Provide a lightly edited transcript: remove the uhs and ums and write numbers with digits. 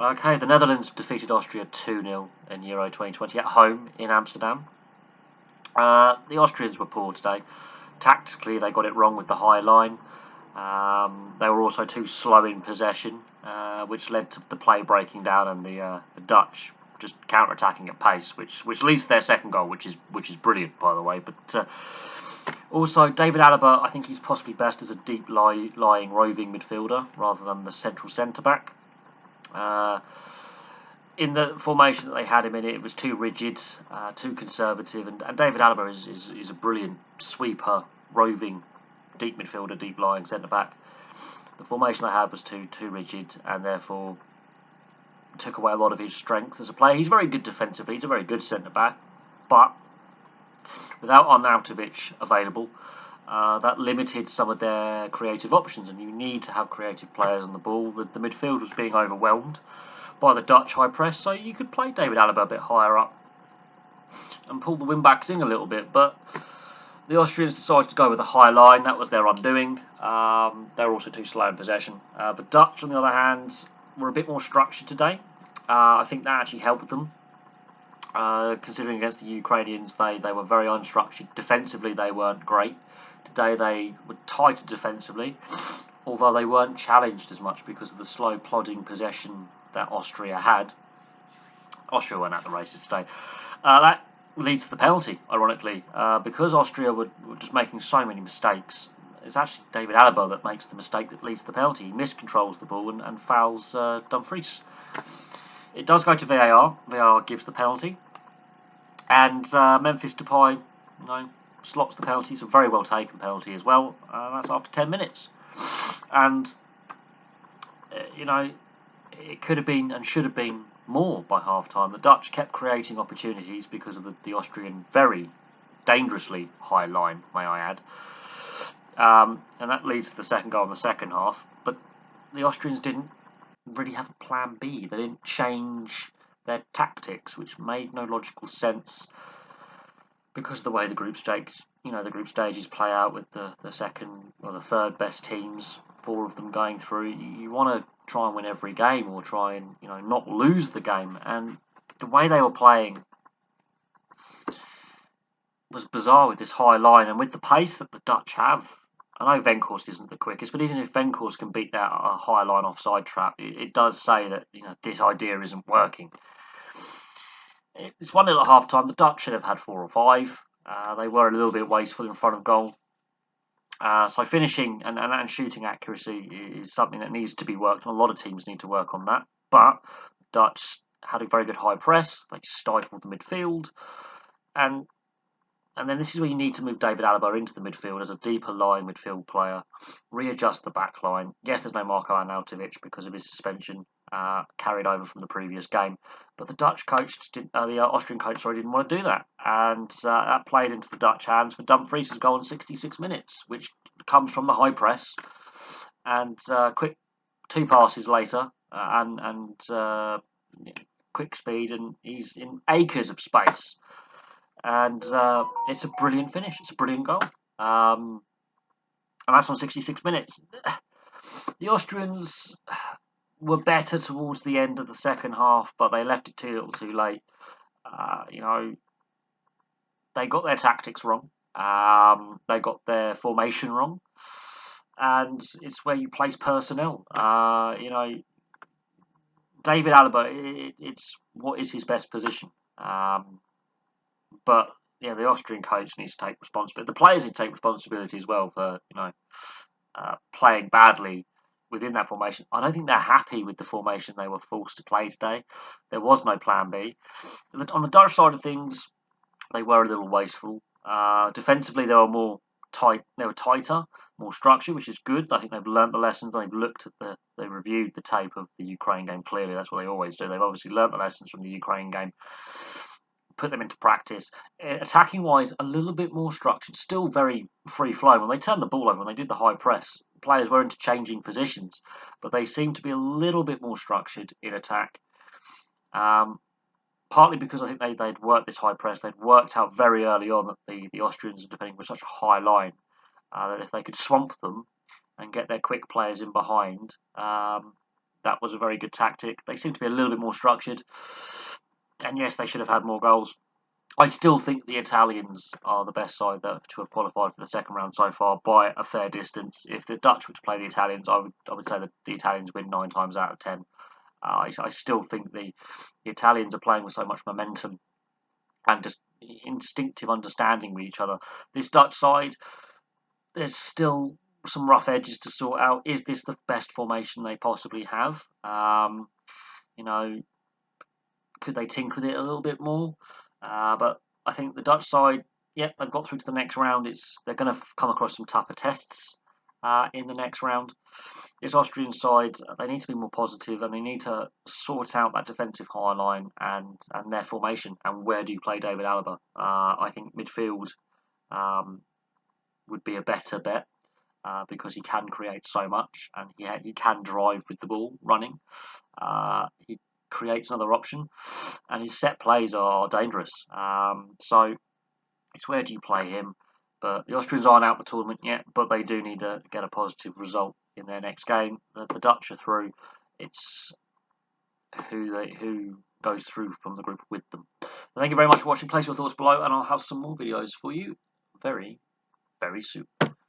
Okay, the Netherlands defeated Austria 2-0 in Euro 2020 at home in Amsterdam. The Austrians were poor today. Tactically, they got it wrong with the high line. They were also too slow in possession, which led to the play breaking down and the Dutch just counter-attacking at pace, which leads to their second goal, which is brilliant, by the way. But also, David Alaba, I think he's possibly best as a deep lying roving midfielder rather than the central centre back. In the formation that they had him in, it was too rigid, too conservative, and David Alaba is a brilliant sweeper, roving, deep midfielder, deep lying centre back. The formation they had was too rigid, and therefore took away a lot of his strength as a player. He's very good defensively. He's a very good centre back, but without Arnautovic available, that limited some of their creative options, and you need to have creative players on the ball. The midfield was being overwhelmed by the Dutch high press, so you could play David Alaba a bit higher up and pull the wing-backs in a little bit, but the Austrians decided to go with a high line. That was their undoing. They were also too slow in possession. The Dutch, on the other hand, were a bit more structured today. I think that actually helped them. Considering against the Ukrainians, they were very unstructured. Defensively, they weren't great. Today, they were tighter defensively, although they weren't challenged as much because of the slow, plodding possession that Austria had. Austria went at the races today. That leads to the penalty, ironically, because Austria were just making so many mistakes. It's actually David Alaba that makes the mistake that leads to the penalty. He miscontrols the ball and fouls Dumfries. It does go to VAR. VAR gives the penalty, and Memphis Depay, slots the penalty. It's a very well taken penalty as well. That's after 10 minutes, and it could have been and should have been more by half time. The Dutch kept creating opportunities because of the Austrian very dangerously high line, may I add. And that leads to the second goal in the second half. But the Austrians didn't really have a plan B. They didn't change their tactics, which made no logical sense because of the way the group stages play out with the second or the third best teams, 4 of them going through. You want to try and win every game, or try and not lose the game. And the way they were playing was bizarre with this high line and with the pace that the Dutch have. I know Venkhorst isn't the quickest, but even if Venkhorst can beat that high line offside trap, it does say that this idea isn't working. It's 1-0 at half time. The Dutch should have had 4 or 5. They were a little bit wasteful in front of goal. So finishing and shooting accuracy is something that needs to be worked on. A lot of teams need to work on that. But the Dutch had a very good high press. They stifled the midfield. And then this is where you need to move David Alaba into the midfield as a deeper lying midfield player. Readjust the back line. Yes, there's no Marko Arnautovic because of his suspension carried over from the previous game. But the Austrian coach, didn't want to do that. And that played into the Dutch hands for Dumfries' goal in 66 minutes, which comes from the high press. And quick 2 passes later, and quick speed, and he's in acres of space. And it's a brilliant finish. It's a brilliant goal. And that's on 66 minutes. The Austrians were better towards the end of the second half, but they left it too little too late. They got their tactics wrong. They got their formation wrong. And it's where you place personnel. David Alaba, it's what is his best position. But the Austrian coach needs to take responsibility. The players need to take responsibility as well for playing badly within that formation. I don't think they're happy with the formation they were forced to play today. There was no plan B. On the Dutch side of things, they were a little wasteful. Defensively, they were more tight. They were tighter, more structured, which is good. I think they've learnt the lessons. They reviewed the tape of the Ukraine game. Clearly, that's what they always do. They've obviously learnt the lessons from the Ukraine game. Put them into practice. Attacking wise, a little bit more structured, still very free flowing. When they turned the ball over, when they did the high press, players were interchanging positions, but they seemed to be a little bit more structured in attack. Partly because I think they'd worked this high press, they'd worked out very early on that the Austrians are defending with such a high line that if they could swamp them and get their quick players in behind, That was a very good tactic. They seem to be a little bit more structured. And yes, they should have had more goals. I still think the Italians are the best side to have qualified for the second round so far by a fair distance. If the Dutch were to play the Italians, I would say that the Italians win 9 times out of 10. I still think the Italians are playing with so much momentum and just instinctive understanding with each other. This Dutch side, there's still some rough edges to sort out. Is this the best formation they possibly have? You know, could they tinker with it a little bit more? But I think the Dutch side, yeah, they've got through to the next round. They're going to come across some tougher tests in the next round. This Austrian side, they need to be more positive and they need to sort out that defensive high line and their formation and where do you play David Alaba. I think midfield would be a better bet because he can create so much and he can drive with the ball running. He creates another option, and his set plays are dangerous. So it's where do you play him? But the Austrians aren't out the tournament yet, but they do need to get a positive result in their next game. The Dutch are through. It's who goes through from the group with them. So thank you very much for watching. Place your thoughts below, and I'll have some more videos for you very, very soon.